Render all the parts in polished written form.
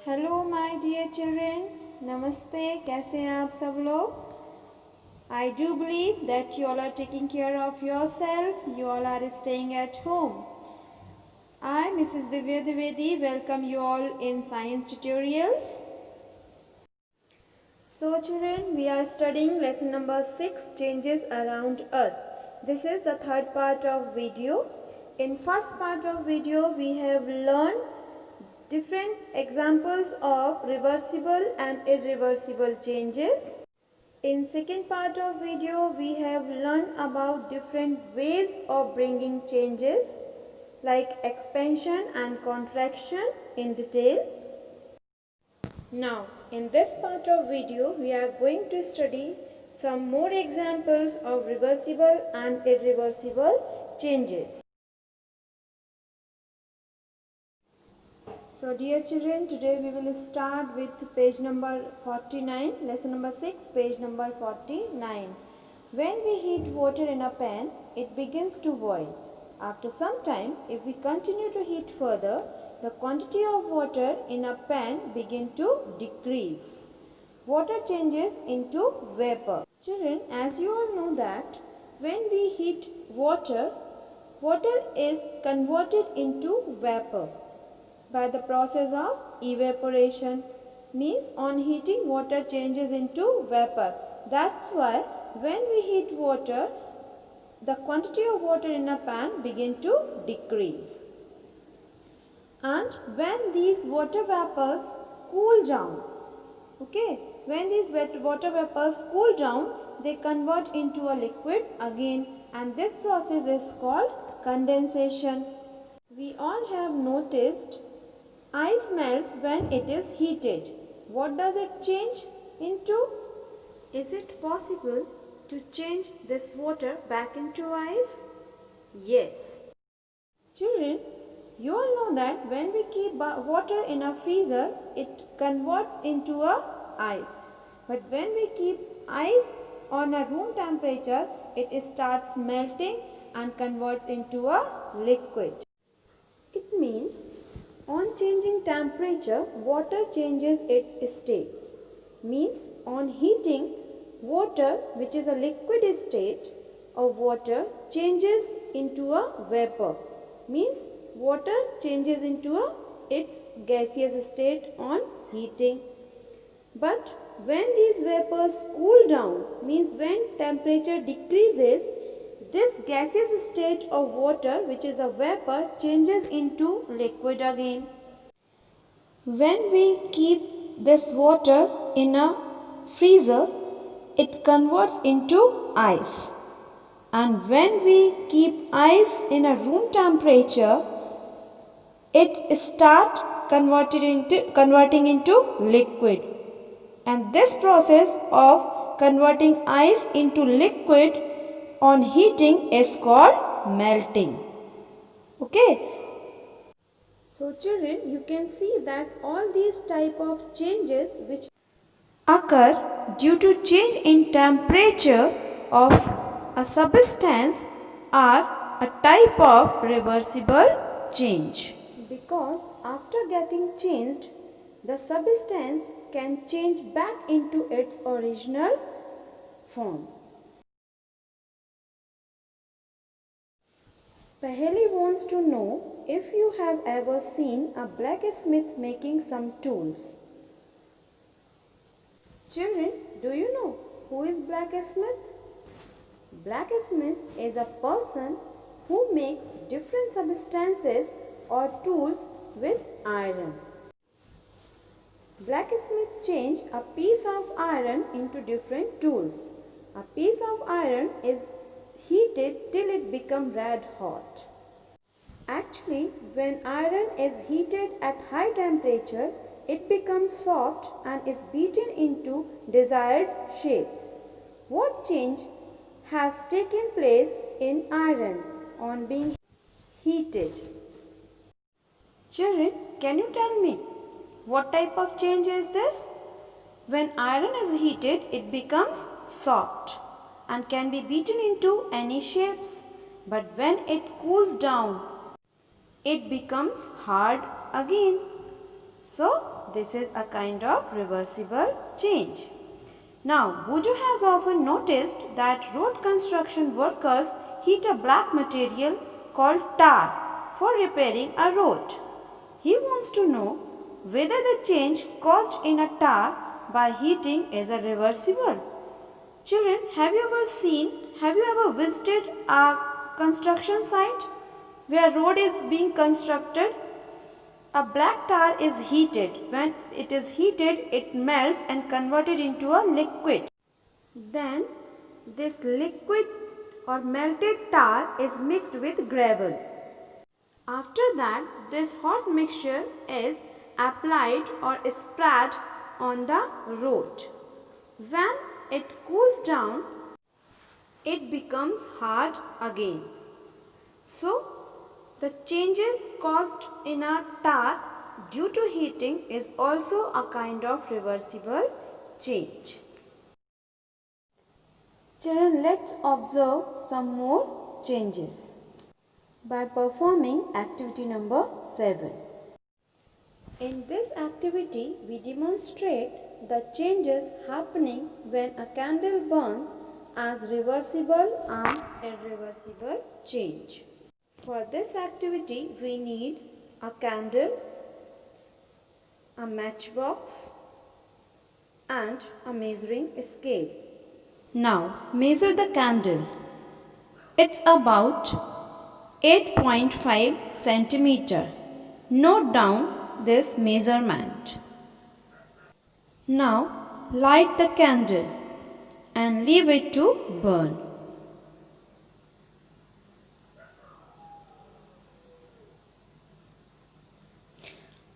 Hello my dear children, नमस्ते। कैसे हैं आप सब लोग? I do believe that you all are taking care of yourself. You all are staying at home. I, Mrs. Divya Dwivedi, welcome you all in science tutorials. So children, we are studying lesson number 6, changes around us. This is the third part of video. In first part of video, we have learned different examples of reversible and irreversible changes. In second part of video, we have learned about different ways of bringing changes like expansion and contraction in detail. Now, in this part of video, we are going to study some more examples of reversible and irreversible changes. So dear children, today we will start with page number 49, lesson number 6, page number 49. When we heat water in a pan, it begins to boil. After some time, if we continue to heat further, the quantity of water in a pan begin to decrease. Water changes into vapor. Children, as you all know that when we heat water, water is converted into vapor by the process of evaporation. Means on heating, water changes into vapor. That's why when we heat water, the quantity of water in a pan begin to decrease. And when these water vapors cool down, when these water vapors cool down, they convert into a liquid again, and this process is called condensation. We all have noticed ice melts when it is heated. What does it change into? Is it possible to change this water back into ice? Yes. Children, you all know that when we keep water in a freezer, it converts into a ice. But when we keep ice on a room temperature, it starts melting and converts into a liquid. It means on changing temperature, water changes its states. Means on heating, water, which is a liquid state of water, changes into a vapor. Means water changes into its gaseous state on heating. But when these vapors cool down, means when temperature decreases, this gaseous state of water, which is a vapor, changes into liquid again. When we keep this water in a freezer, it converts into ice. And when we keep ice in a room temperature, it starts converting into liquid. And this process of converting ice into liquid on heating is called melting. Okay. So children, you can see that all these type of changes which occur due to change in temperature of a substance are a type of reversible change. Because after getting changed, the substance can change back into its original form. Paheli wants to know if you have ever seen a blacksmith making some tools. Children, do you know who is blacksmith? Blacksmith is a person who makes different substances or tools with iron. Blacksmith change a piece of iron into different tools. A piece of iron is heated till it becomes red hot. Actually, when iron is heated at high temperature, it becomes soft and is beaten into desired shapes. What change has taken place in iron on being heated? Children, can you tell me what type of change is this? When iron is heated, it becomes soft and can be beaten into any shapes. But when it cools down, it becomes hard again. So, this is a kind of reversible change. Now, Buju has often noticed that road construction workers heat a black material called tar for repairing a road. He wants to know whether the change caused in a tar by heating is a reversible. Children, have you ever visited a construction site where road is being constructed? A black tar is heated. When it is heated, it melts and converted into a liquid. Then this liquid or melted tar is mixed with gravel. After that, this hot mixture is applied or spread on the road. When it cools down, it becomes hard again. So, the changes caused in a tar due to heating is also a kind of reversible change. Children, let's observe some more changes by performing activity number 7. In this activity, we demonstrate the changes happening when a candle burns as reversible and irreversible change. For this activity, we need a candle, a matchbox and a measuring scale. Now, measure the candle. It's about 8.5 centimeter. Note down this measurement. Now, light the candle and leave it to burn.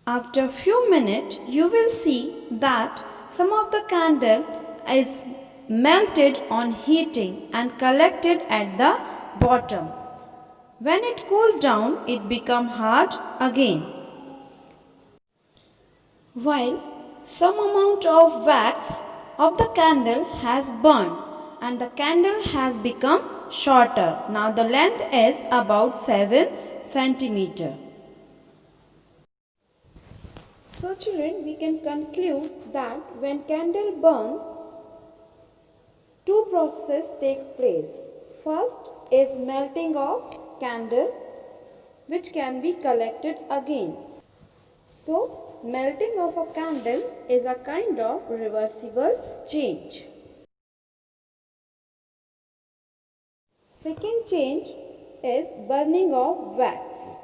After a few minutes, you will see that some of the candle is melted on heating and collected at the bottom. When it cools down, it becomes hard again. While some amount of wax of the candle has burned and the candle has become shorter. Now the length is about 7 centimeter. So children, we can conclude that when candle burns, two processes takes place. First is melting of candle, which can be collected again. So melting of a candle is a kind of reversible change. Second change is burning of wax.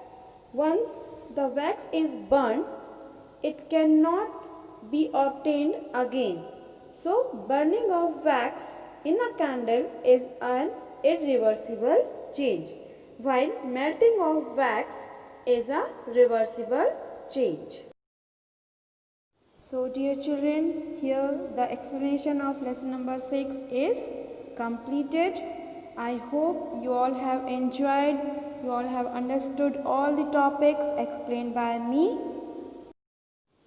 Once the wax is burned, it cannot be obtained again. So, burning of wax in a candle is an irreversible change, while melting of wax is a reversible change. So, dear children, here the explanation of lesson number 6 is completed. I hope you all have enjoyed, you all have understood all the topics explained by me.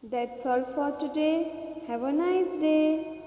That's all for today. Have a nice day.